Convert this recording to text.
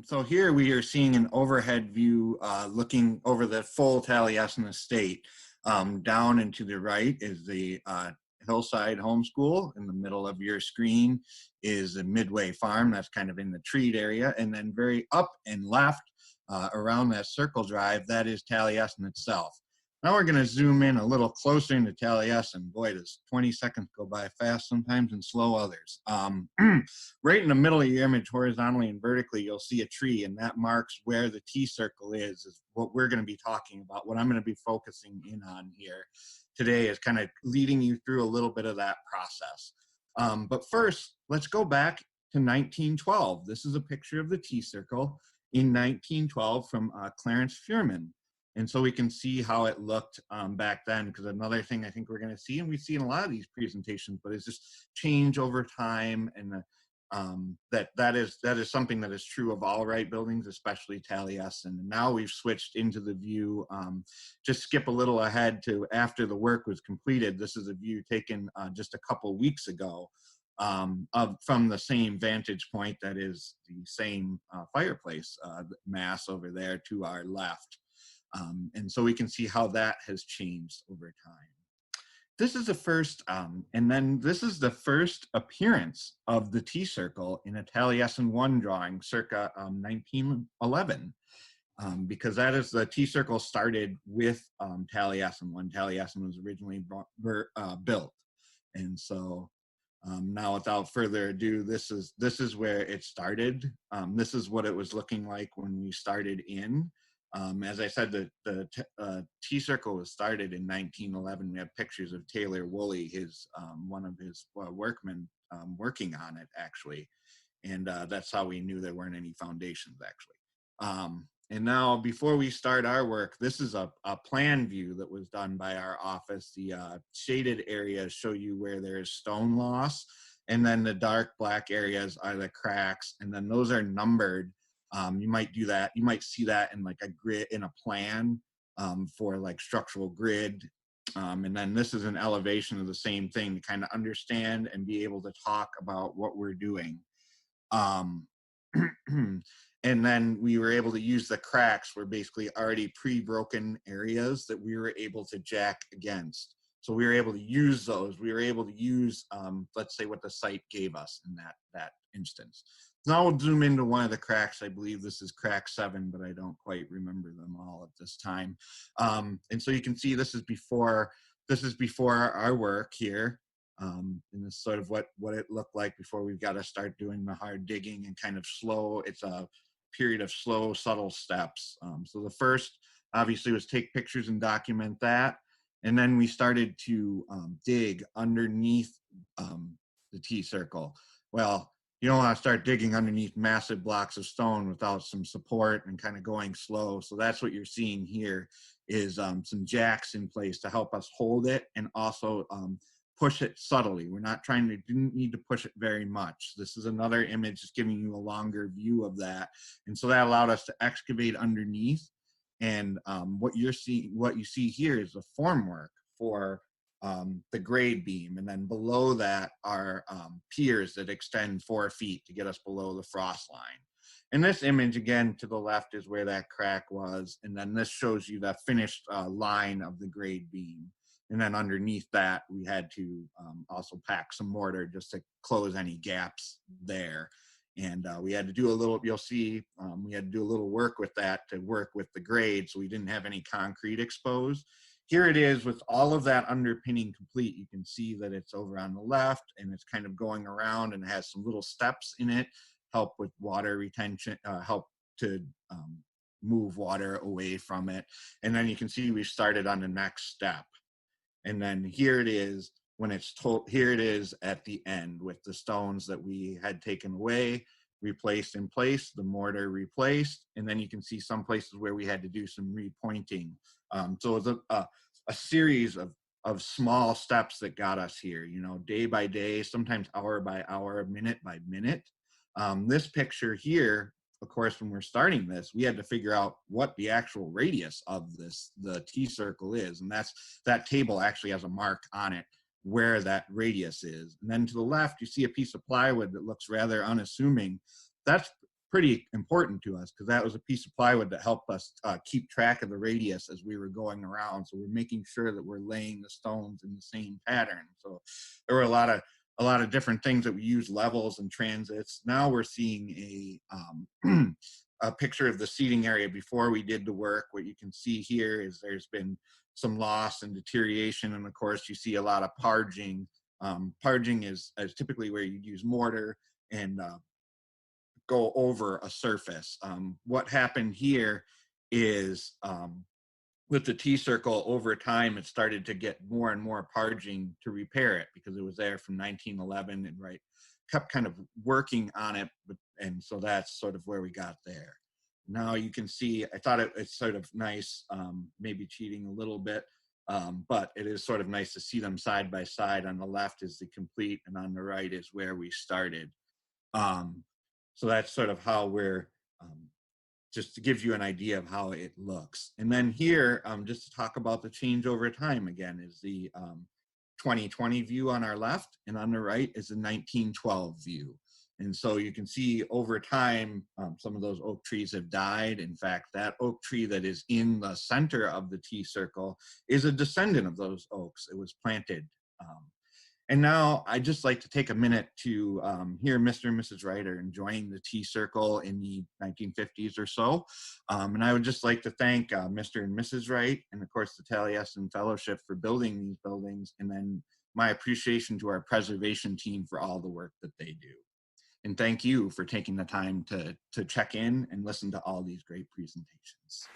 So here we are seeing an overhead view looking over the full Taliesin estate. Down and to the right is the Hillside Homeschool. In the middle of your screen is the Midway Farm. That's kind of in the treed area. And then very up and left around that circle drive, that is Taliesin itself. Now we're going to zoom in a little closer into Taliesin. Boy, does 20 seconds go by fast sometimes and slow others. Right in the middle of your image, horizontally and vertically, you'll see a tree, and that marks where the T-circle is what we're going to be talking about. What I'm going to be focusing in on here today is kind of leading you through a little bit of that process. But first, let's go back to 1912. This is a picture of the T-circle in 1912 from Clarence Fuhrman. And so we can see how it looked back then, because another thing I think we're going to see, and we see in a lot of these presentations, but it's just change over time, and that is something that is true of all Wright buildings, especially Taliesin. And now we've switched into the view, just skip a little ahead to after the work was completed. This is a view taken just a couple weeks ago from the same vantage point, that is the same fireplace mass over there to our left. And so we can see how that has changed over time. This is the first, and then this is the first appearance of the T-circle in a Taliesin 1 drawing circa 1911, because that is the T-circle started with Taliesin 1. Taliesin was originally built. And so now, without further ado, this is where it started. This is what it was looking like when we started in. As I said, the T-circle was started in 1911. We have pictures of Taylor Woolley, one of his workmen, working on it, actually. And that's how we knew there weren't any foundations, actually. And now, before we start our work, this is a plan view that was done by our office. The shaded areas show you where there is stone loss, and then the dark black areas are the cracks, and then those are numbered. You might do that. You might see that in like a grid, in a plan for like structural grid. And then this is an elevation of the same thing to kind of understand and be able to talk about what we're doing. And then we were able to use the cracks, were basically already pre-broken areas that we were able to jack against. So we were able to use those. We were able to use, let's say, what the site gave us in that instance. Now we'll zoom into one of the cracks. I believe this is crack 7, but I don't quite remember them all at this time. And so you can see this is before our work here. And this is sort of what it looked like before we've got to start doing the hard digging and kind of slow. It's a period of slow, subtle steps. So the first, obviously, was take pictures and document that. And then we started to dig underneath the T-circle. Well, you don't want to start digging underneath massive blocks of stone without some support and kind of going slow. So that's what you're seeing here is some jacks in place to help us hold it and also push it subtly. Didn't need to push it very much. This is another image just giving you a longer view of that. And so that allowed us to excavate underneath. And what you see here is the formwork for the grade beam, and then below that are piers that extend 4 feet to get us below the frost line. And this image, again, to the left is where that crack was, and then this shows you the finished line of the grade beam. And then underneath that, we had to also pack some mortar just to close any gaps there. And we had to do a little, you'll see, we had to do a little work with that to work with the grade, so we didn't have any concrete exposed. Here it is with all of that underpinning complete. You can see that it's over on the left and it's kind of going around and has some little steps in it, help with water retention, help to move water away from it. And then you can see we started on the next step. And then here it is when it's here it is at the end with the stones that we had taken away, replaced in place, the mortar replaced, and then you can see some places where we had to do some repointing. So it was a series of small steps that got us here, you know, day by day, sometimes hour by hour, minute by minute. This picture here, of course, when we're starting this, we had to figure out what the actual radius of the T-circle is. And that table actually has a mark on it where that radius is. And then to the left, you see a piece of plywood that looks rather unassuming. That's pretty important to us because that was a piece of plywood that helped us keep track of the radius as we were going around. So we're making sure that we're laying the stones in the same pattern. So there were a lot of different things that we use, levels and transits. Now we're seeing a picture of the seating area before we did the work. What you can see here is there's been some loss and deterioration, and of course you see a lot of parging. Parging is typically where you use mortar and go over a surface. What happened here is with the T-circle, over time it started to get more and more parging to repair it because it was there from 1911, and Wright kept kind of working on it, and so that's sort of where we got there. Now you can see, I thought it's sort of nice, maybe cheating a little bit, but it is sort of nice to see them side by side. On the left is the complete, and on the right is where we started. So that's sort of how we're, just to give you an idea of how it looks. And then here, just to talk about the change over time again, is the 2020 view on our left, and on the right is the 1912 view. And so you can see over time, some of those oak trees have died. In fact, that oak tree that is in the center of the T-circle is a descendant of those oaks. It was planted. And now I'd just like to take a minute to hear Mr. and Mrs. Wright are enjoying the T-circle in the 1950s or so. And I would just like to thank Mr. and Mrs. Wright, and of course the Taliesin Fellowship for building these buildings, and then my appreciation to our preservation team for all the work that they do. And thank you for taking the time to check in and listen to all these great presentations.